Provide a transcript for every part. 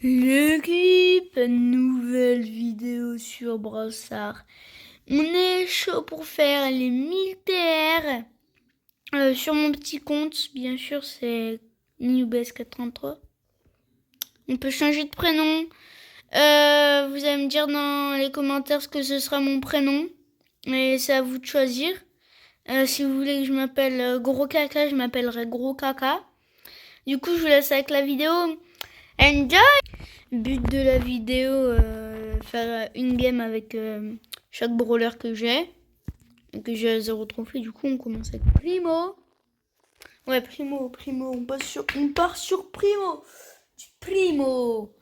L'équipe, nouvelle vidéo sur Brawl Stars. On est chaud pour faire les 1000 TR sur mon petit compte. Bien sûr, c'est NewBase433. On peut changer de prénom. Vous allez me dire dans les commentaires ce que ce sera mon prénom. Et c'est à vous de choisir. Si vous voulez que je m'appelle Gros Caca, je m'appellerai Gros Caca. Du coup, je vous laisse avec la vidéo. Enjoy! But de la vidéo, faire une game avec chaque brawler que j'ai. Et que j'ai à 0 trophée. Du coup, on commence avec Primo. Ouais, Primo. On part sur Primo. Primo.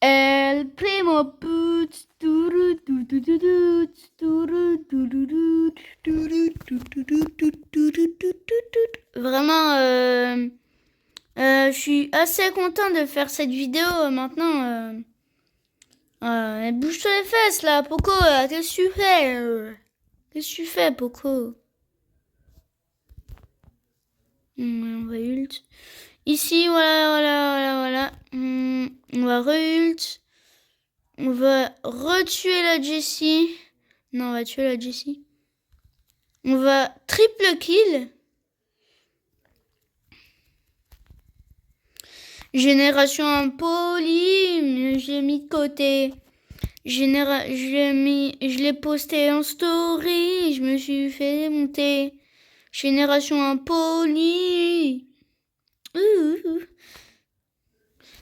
El Primo. Vraiment, je suis assez content de faire cette vidéo maintenant. Bouge-toi les fesses là, Poco. Qu'est-ce que tu fais Qu'est-ce que tu fais, Poco? On va ult. Ici, voilà. On va re-ult. On va retuer la Jessie. Non, on va tuer la Jessie. On va triple kill. Génération impolie, je l'ai mis de côté. Je l'ai posté en story, je me suis fait monter. Génération impolie.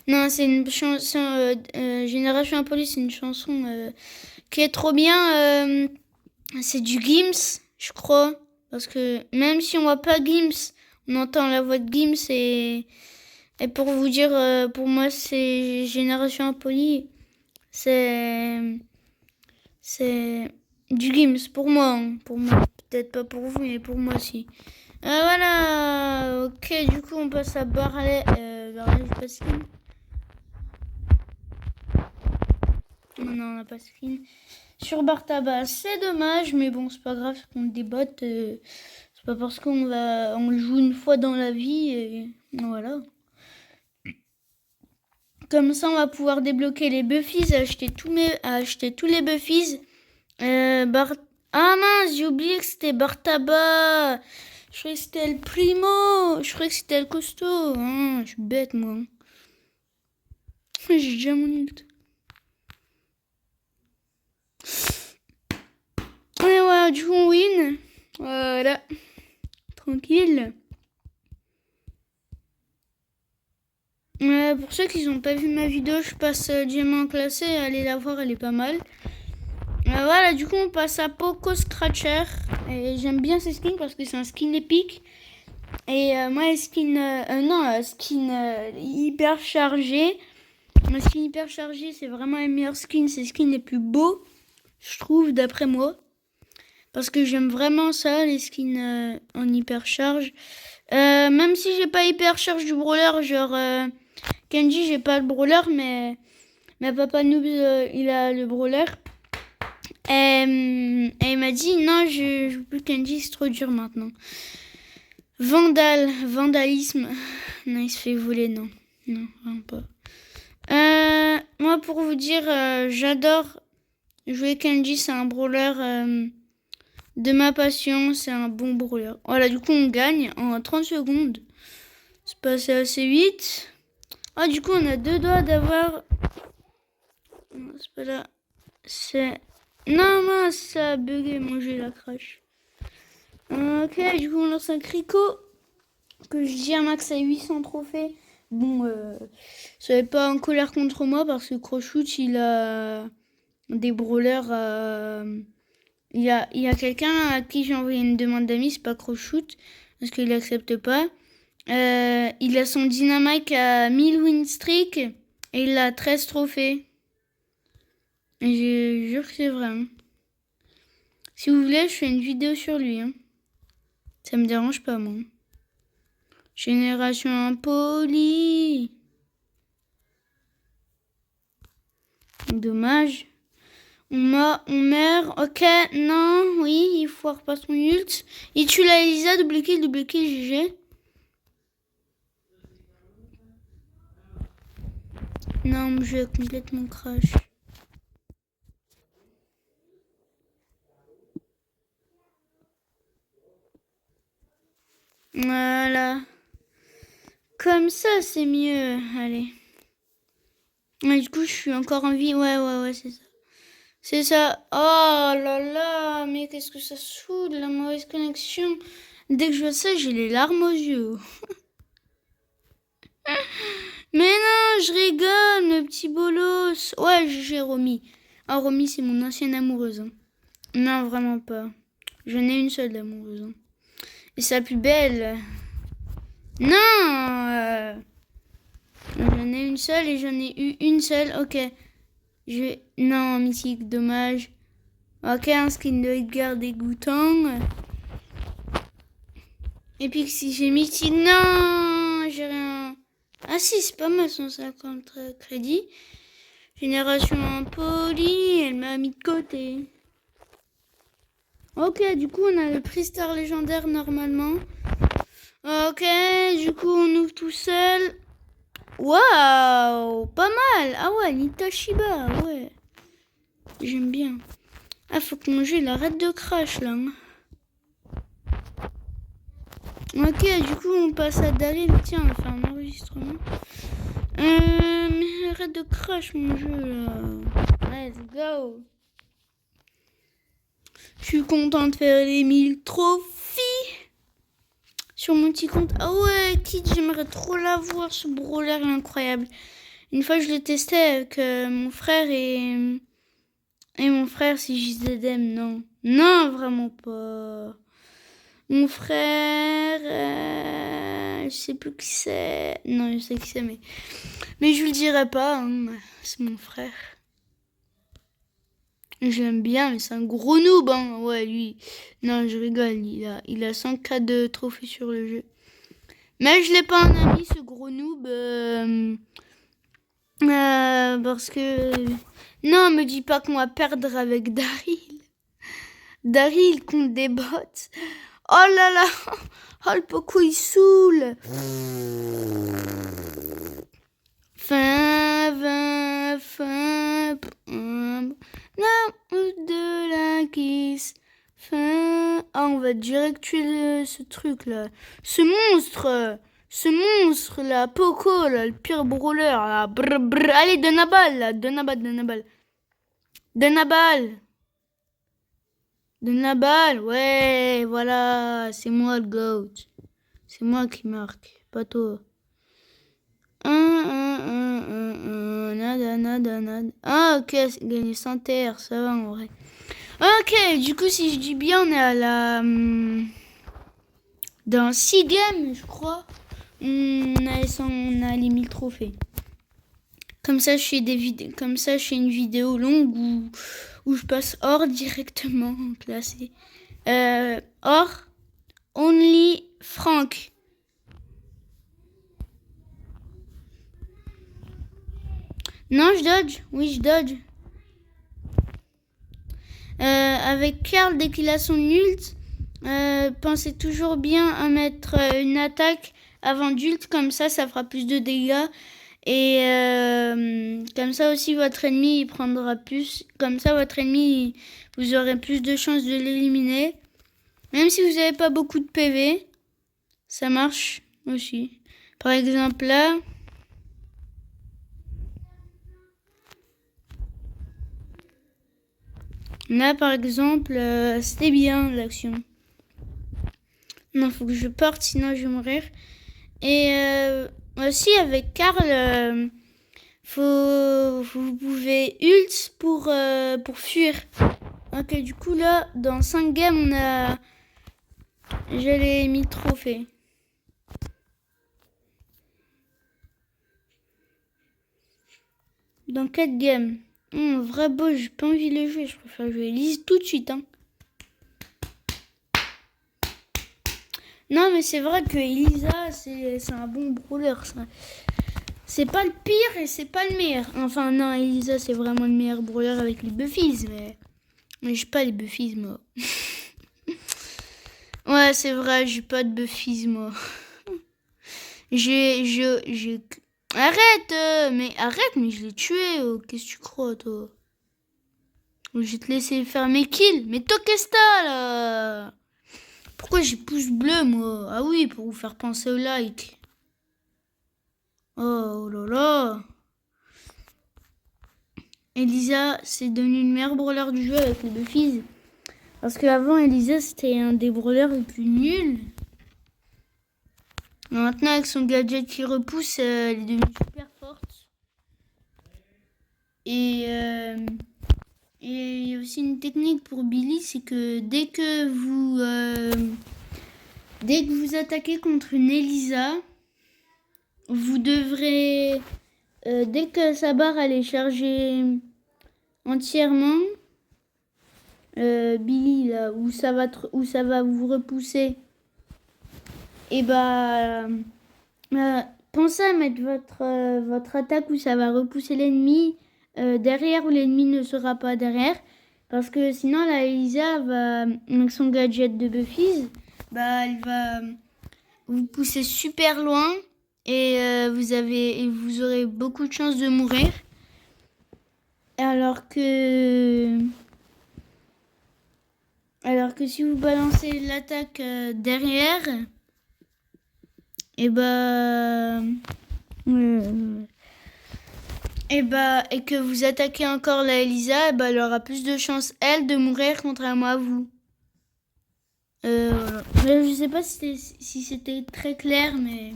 Non, c'est une chanson. Génération impolie, c'est une chanson qui est trop bien. C'est du Gims, je crois. Parce que même si on voit pas Gims, on entend la voix de Gims et pour vous dire, pour moi, c'est Génération Impolie. C'est du Gims pour moi. Pour moi. Peut-être pas pour vous, mais pour moi aussi. Voilà. Ok, du coup, on passe à Barley. Barley, j'ai pas de skin. Non, on n'a pas de skin. Sur Bartaba, c'est dommage, mais bon, c'est pas grave, c'est contre des bots. C'est pas parce qu'on le joue une fois dans la vie et voilà. Comme ça, on va pouvoir débloquer les Buffies, acheter tous les Buffies. Ah mince, j'ai oublié que c'était Bartaba. Je croyais que c'était le Primo. Je croyais que c'était le costaud. Je suis bête, moi. J'ai déjà mon ult. Et voilà, du coup, on win. Voilà. Tranquille. Pour ceux qui n'ont pas vu ma vidéo, je passe diamant classé. Allez la voir, elle est pas mal. Voilà, du coup, on passe à Poco Scratcher. Et j'aime bien ce skin parce que c'est un skin épique. Et moi, skin hyper chargé. Un skin hyper chargé, c'est vraiment les meilleurs skins. C'est les skins les plus beaux, je trouve, d'après moi. Parce que j'aime vraiment ça, les skins en hyper charge. Même si j'ai pas hyper charge du brawler, genre Kenji, j'ai pas le brawler, mais Papa Noob, il a le brawler. Et il m'a dit, non, je joue plus Kenji, c'est trop dur maintenant. Vandalisme. Non, il se fait voler, non. Non, vraiment pas. Moi, pour vous dire, j'adore jouer Kenji, c'est un brawler de ma passion, c'est un bon brawler. Voilà, du coup, on gagne en 30 secondes. C'est passé assez vite. Ah, du coup, on a 2 doigts d'avoir... Non, c'est pas là. C'est... Non, mince, ça a bugué, moi j'ai la crash. Ok, du coup, on lance un Crico. Que je dis à max à 800 trophées. Bon, soyez pas en colère contre moi parce que Croshoot, il a des brawlers. Il y a quelqu'un à qui j'ai envoyé une demande d'amis, c'est pas Croshoot, parce qu'il accepte pas. Il a son Dynamite à 1000 win streak et il a 13 trophées. Et je jure que c'est vrai. Hein. Si vous voulez, je fais une vidéo sur lui. Hein. Ça me dérange pas, moi. Génération impolie. Dommage. On meurt. Ok, non, oui, il foire pas son ult. Il tue la Elisa, double kill, GG. Non, mon jeu est complètement crash. Voilà. Comme ça, c'est mieux. Allez. Et du coup, je suis encore en vie. Ouais, c'est ça. C'est ça. Oh là là, mais qu'est-ce que ça saoule, la mauvaise connexion. Dès que je vois ça, j'ai les larmes aux yeux. Mais non, je rigole, le petit bolos. Ouais, j'ai Romy. Ah, Romy, c'est mon ancienne amoureuse. Hein. Non, vraiment pas. J'en ai une seule d'amoureuse. Hein. Et sa plus belle. Non J'en ai une seule et j'en ai eu une seule. Ok. Non, mythique, dommage. Ok, un skin de Edgar dégoûtant. Et puis si j'ai mythique, non, j'ai rien. Ah si, c'est pas mal 150 crédits. Génération impolie, elle m'a mis de côté. Ok, du coup on a le prix star légendaire normalement. Ok, du coup on ouvre tout seul. Waouh, pas mal. Ah ouais, Nita Shiba, ouais. J'aime bien. Ah, faut que mon jeu il arrête de crash là. Hein. Ok, du coup on passe à Daryl. Tiens, on va faire un enregistrement. Mais arrête de crash mon jeu là. Let's go. Je suis content de faire les 1000 trophies sur mon petit compte. Ah ouais, Kid, j'aimerais trop l'avoir, ce brawler incroyable. Une fois je l'ai testé avec mon frère et mon frère si JZM, non. Non, vraiment pas. Mon frère, je sais plus qui c'est. Non, je sais qui c'est, mais je vous le dirai pas. Hein. C'est mon frère. Je l'aime bien, mais c'est un gros noob. Hein. Ouais, lui. Non, je rigole. Il a 100K de trophées sur le jeu. Mais je l'ai pas en ami, ce gros noob. Parce que... Non, me dis pas qu'on va perdre avec Daryl. Daryl contre des bots. Oh là là. Oh, le Poco, il saoule. Fin. Non, de la kiss. Fin. Ah, on va direct tuer ce truc là. Ce monstre là, Poco là, le pire brawler là. Brr, brr. Allez, donne la balle là, donne la balle. Donne la balle, ouais, voilà, c'est moi le GOAT. C'est moi qui marque, pas toi. Nada. Ah, ok, c'est gagné sans terre, ça va en vrai. Ok, du coup, si je dis bien, on est à la... dans 6 games, je crois. On a les 1000 trophées. Comme ça, je fais une vidéo longue où je passe hors directement classé. Hors, only Franck. Non, je dodge. Oui, je dodge. Avec Karl, dès qu'il a son ult, pensez toujours bien à mettre une attaque avant d'ult. Comme ça fera plus de dégâts. Et comme ça aussi, votre ennemi il prendra plus. Comme ça, votre ennemi, vous aurez plus de chances de l'éliminer. Même si vous n'avez pas beaucoup de PV, ça marche aussi. Par exemple, là par exemple, c'était bien l'action. Non, faut que je parte, sinon je vais mourir. Et aussi avec Karl, vous pouvez ult pour fuir. Ok, du coup là, dans 5 games, j'ai les 1000 trophées. Dans 4 games. Vrai beau, j'ai pas envie de le jouer, je préfère jouer Elise tout de suite. Hein. Non, mais c'est vrai que Elisa, c'est un bon brawler. C'est pas le pire et c'est pas le meilleur. Enfin, non, Elisa, c'est vraiment le meilleur brawler avec les buffies, mais j'ai pas les buffies, moi. Ouais, c'est vrai, j'ai pas de buffies, moi. Arrête, mais je l'ai tué. Qu'est-ce que tu crois, toi? Je vais te laisser faire mes kills. Mais toi, qu'est-ce que t'as, là? Pourquoi j'ai pouce bleu, moi? Ah oui, pour vous faire penser au like. Oh là là. Elisa, c'est devenu une meilleure brawler du jeu avec les deux filles. Parce qu'avant, Elisa, c'était un des brawlers les plus nuls. Maintenant, avec son gadget qui repousse, elle est devenue super forte. Et il y a aussi une technique pour Billy, c'est que dès que vous attaquez contre une Elisa, vous devrez, dès que sa barre elle est chargée entièrement, Billy là, où ça va vous repousser, et pensez à mettre votre attaque où ça va repousser l'ennemi derrière, où l'ennemi ne sera pas derrière. Parce que sinon, la Elisa va, avec son gadget de Buffy, elle va vous pousser super loin et vous aurez beaucoup de chances de mourir. Alors que si vous balancez l'attaque derrière, et que vous attaquez encore la Elisa, elle aura plus de chances, elle, de mourir contrairement à vous. Voilà. Je sais pas si c'était très clair, mais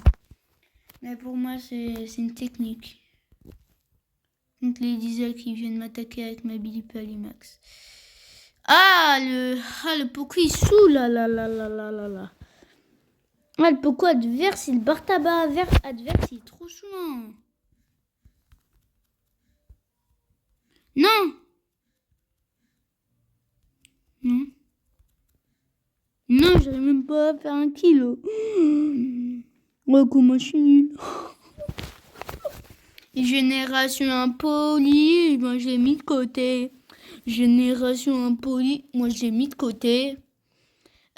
pour moi, c'est une technique. Donc les Elisa qui viennent m'attaquer avec ma Billy Max. Le Poco il saoule, là. Le Poco adverse, il barre tabac adverse, il est trop saoulant. Non. Non, j'arrive même pas à faire un kilo. Ouais, comment je suis nulle. Génération impolie, moi j'ai mis de côté. Génération impolie, moi j'ai mis de côté.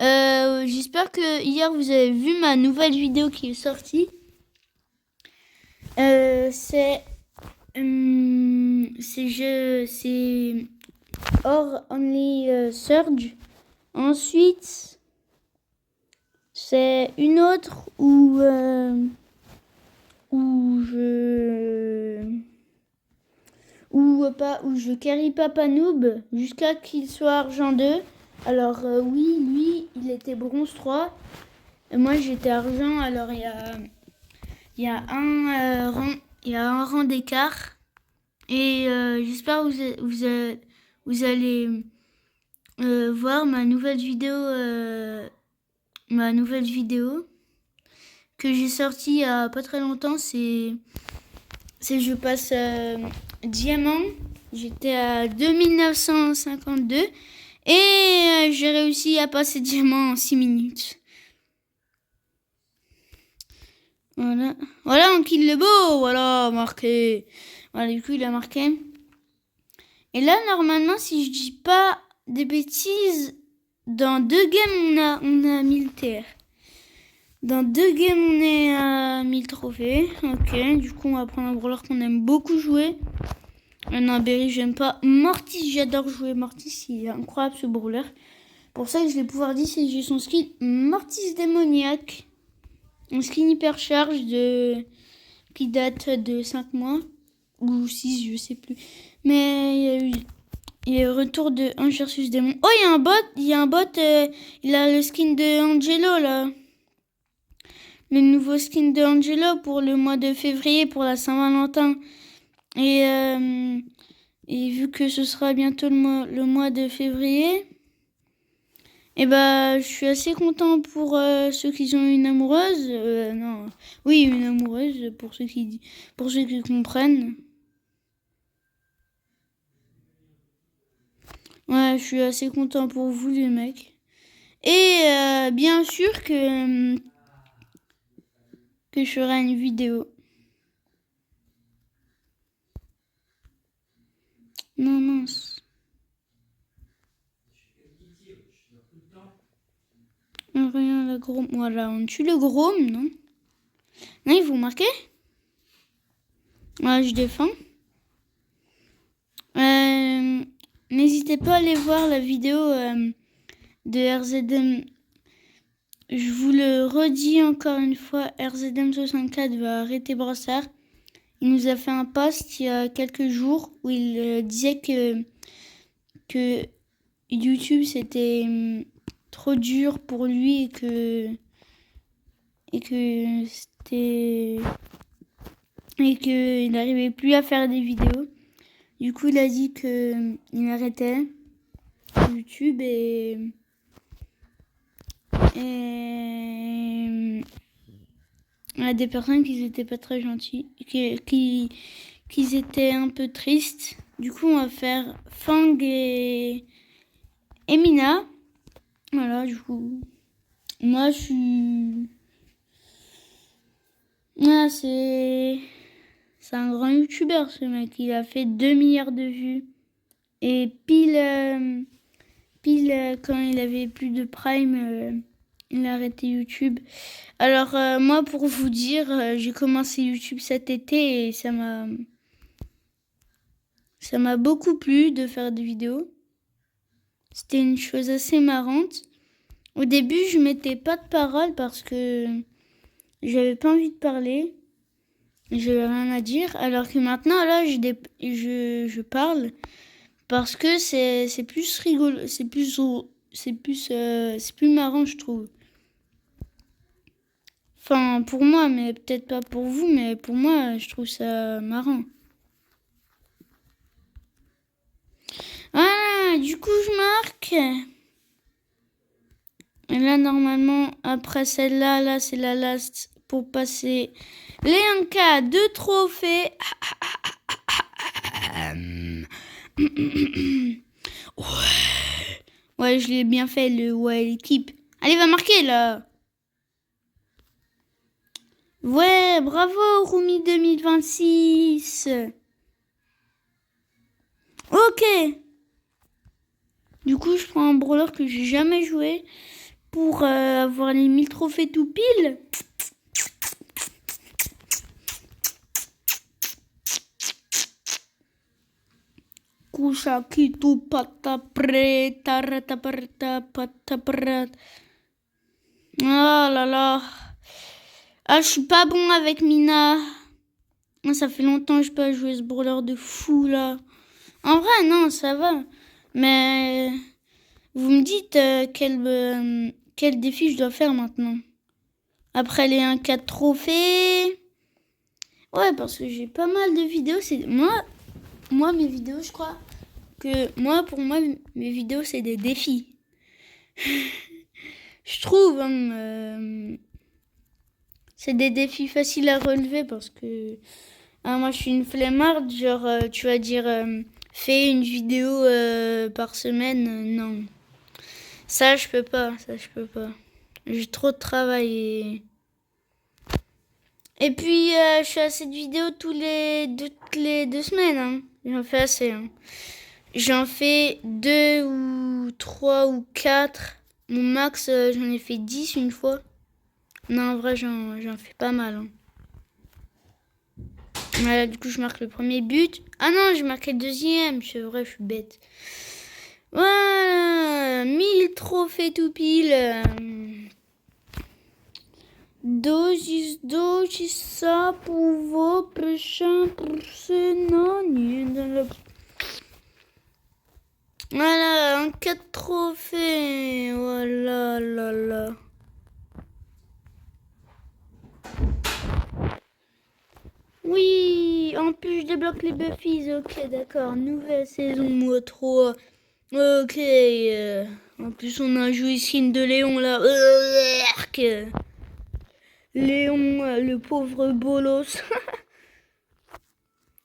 J'espère que hier vous avez vu ma nouvelle vidéo qui est sortie. C'est Or Only Surge. Ensuite, c'est une autre où je carry Papa Noob jusqu'à qu'il soit argent 2. Alors oui, lui, il était bronze 3. Et moi, j'étais argent. Alors il y a un rang d'écart. Et j'espère que vous allez voir ma nouvelle vidéo que j'ai sortie il y a pas très longtemps. C'est je passe diamant. J'étais à 2952 et j'ai réussi à passer diamant en 6 minutes. Voilà, on kill le beau, voilà, marqué. Voilà, du coup, il a marqué. Et là, normalement, si je dis pas des bêtises, dans 2 games, on a 1000 TR. Dans 2 games, on est à 1000 trophées. Ok, du coup, on va prendre un brawler qu'on aime beaucoup jouer. Non, Berry, j'aime pas. Mortis, j'adore jouer Mortis. Il est incroyable, ce brawler. Pour ça que je vais pouvoir dire, c'est que j'ai son skin Mortis démoniaque. Un skin hyper charge qui date de 5 mois. Ou 6, je sais plus. Mais il y a eu retour de Ange versus Démon. Oh, il y a un bot. Il a le skin de Angelo, là. Le nouveau skin de Angelo pour le mois de février, pour la Saint-Valentin. Et vu que ce sera bientôt le mois de février, je suis assez content pour ceux qui ont une amoureuse. Non, oui, une amoureuse, pour ceux qui comprennent. Ouais, je suis assez content pour vous, les mecs. Et bien sûr que je ferai une vidéo. Non, mince. Rien, la Grom. Voilà, on tue le Grom, non? Non, il faut marquer? Ouais, je défends. N'hésitez pas à aller voir la vidéo de RZM. Je vous le redis encore une fois, RZM64 va arrêter Brassard. Il nous a fait un post il y a quelques jours où il disait que YouTube c'était trop dur pour lui et qu'il n'arrivait plus à faire des vidéos. Du coup, il a dit qu'il arrêtait YouTube et il y a des personnes qui n'étaient pas très gentilles, qui étaient un peu tristes. Du coup, on va faire Fang et Mina. Voilà, du coup, moi, je suis... Ah, c'est un grand youtubeur, ce mec. Il a fait 2 milliards de vues. Et pile quand il avait plus de Prime, il a arrêté YouTube. Alors, moi, pour vous dire, j'ai commencé YouTube cet été et ça m'a beaucoup plu de faire des vidéos. C'était une chose assez marrante. Au début, je mettais pas de parole parce que j'avais pas envie de parler. J'avais rien à dire. Alors que maintenant, là, je parle parce que c'est plus rigolo, c'est plus marrant, je trouve. Enfin, pour moi, mais peut-être pas pour vous, mais pour moi, je trouve ça marrant. Voilà, du coup, je marque. Et là, normalement, après celle-là, là, c'est la last pour passer les 1K, 2 trophées. Ouais, je l'ai bien fait, l'équipe. Allez, va marquer, là. Ouais, bravo, Rumi 2026. Ok. Du coup, je prends un brawler que j'ai jamais joué pour avoir les 1000 trophées tout pile. Kushakitu patapre tarataparta pataprat. Oh là là. Ah, je suis pas bon avec Mina. Ça fait longtemps que je pas joué ce brawler de fou là. En vrai, non, ça va. Mais vous me dites quel défi je dois faire maintenant. Après les 1-4 trophées. Ouais, parce que j'ai pas mal de vidéos. C'est moi, mes vidéos, je crois que pour moi, mes vidéos, c'est des défis. Je trouve, c'est des défis faciles à relever parce que moi, je suis une flemmarde. Genre, tu vas dire, fais une vidéo par semaine. Non. Ça, je peux pas. J'ai trop de travail et puis, je fais assez de vidéos toutes les 2 semaines. Hein. J'en fais assez. Hein. J'en fais 2 ou 3 ou 4. Mon max, j'en ai fait 10 une fois. Non, en vrai, j'en fais pas mal. Hein. Voilà, du coup, je marque le premier but. Ah non, j'ai marqué le deuxième. C'est vrai, je suis bête. Voilà, 1000 trophées tout pile. Dosis ça pour vos prochains personnages. Voilà, un 4 trophées. Voilà, là, là. Oui, en plus je débloque les Buffies. Ok, d'accord. Nouvelle saison, moi 3. Ok. En plus, on a un joli skin de Léon là. Léon, le pauvre bolos.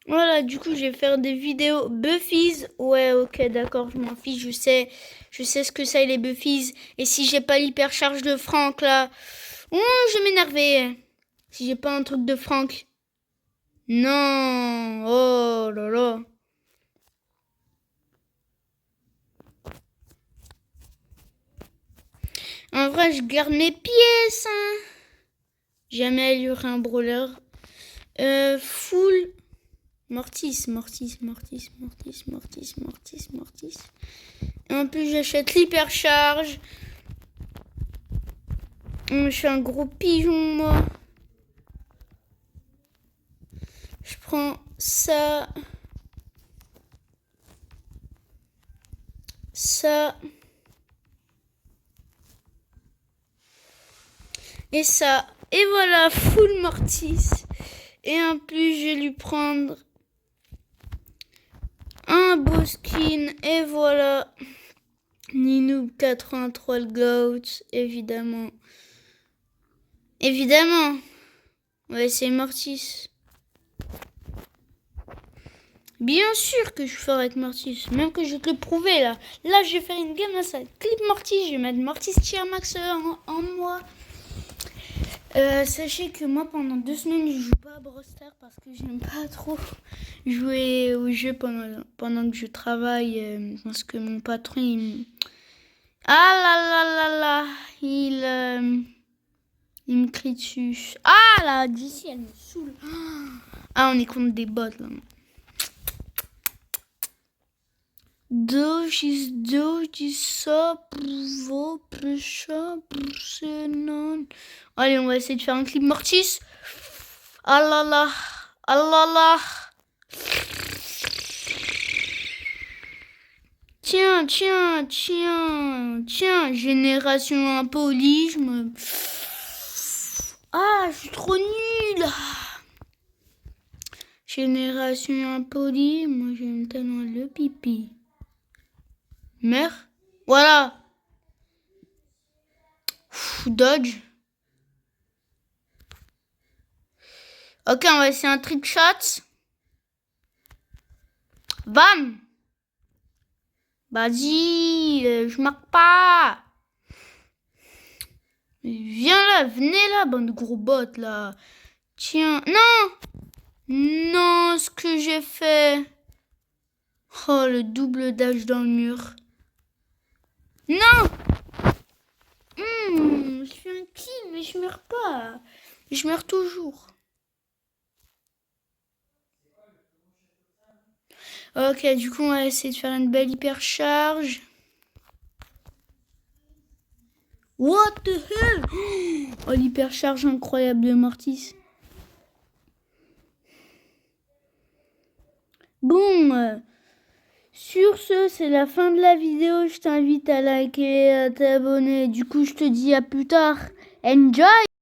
Voilà, du coup, je vais faire des vidéos Buffies. Ouais, ok, d'accord, je m'en fiche, je sais ce que c'est les Buffies. Et si j'ai pas l'hypercharge de Franck, là, je vais m'énerver. Si j'ai pas un truc de Franck. Non, oh là là. En vrai, je garde mes pièces, hein. Jamais amélioré un brawler. Full Mortis. Et en plus, j'achète l'hypercharge. Je suis un gros pigeon, moi. Je prends ça. Ça. Et ça. Et voilà, full Mortis. Et en plus, je vais lui prendre un beau skin. Et voilà. Ninoob 83 le GOAT, évidemment. Évidemment. On va essayer Mortis. Bien sûr que je ferai avec Mortis. Même que je vais te le prouver là. Là, je vais faire une game à ça. Clip Mortis. Je vais mettre Mortis tier max en moi. Sachez que moi, pendant 2 semaines, je joue pas à Brawl Stars parce que je n'aime pas trop jouer au jeu pendant que je travaille. Parce que mon patron, il... Ah là là là là. Il me crie dessus. Ah là, d'ici, elle me saoule. Ah, on est contre des bots là. Ça, non. Allez, on va essayer de faire un clip Mortis. Ah là là. Ah là là. Tiens. Génération impolie. Ah, je suis trop nulle. Génération impolie. Moi, j'aime tellement le pipi. Merde. Voilà. Dodge. Ok, on va essayer un trick shot. Bam. Vas-y, je marque pas. Viens là, venez là, bande de gros bottes là. Tiens, non, ce que j'ai fait. Oh, le double dash dans le mur. Non. Je fais un kill, mais je meurs pas. Je meurs toujours. Ok, du coup, on va essayer de faire une belle hypercharge. What the hell? Oh, l'hypercharge incroyable de Mortis. Bon, sur ce, c'est la fin de la vidéo. Je t'invite à liker et à t'abonner. Du coup, je te dis à plus tard. Enjoy!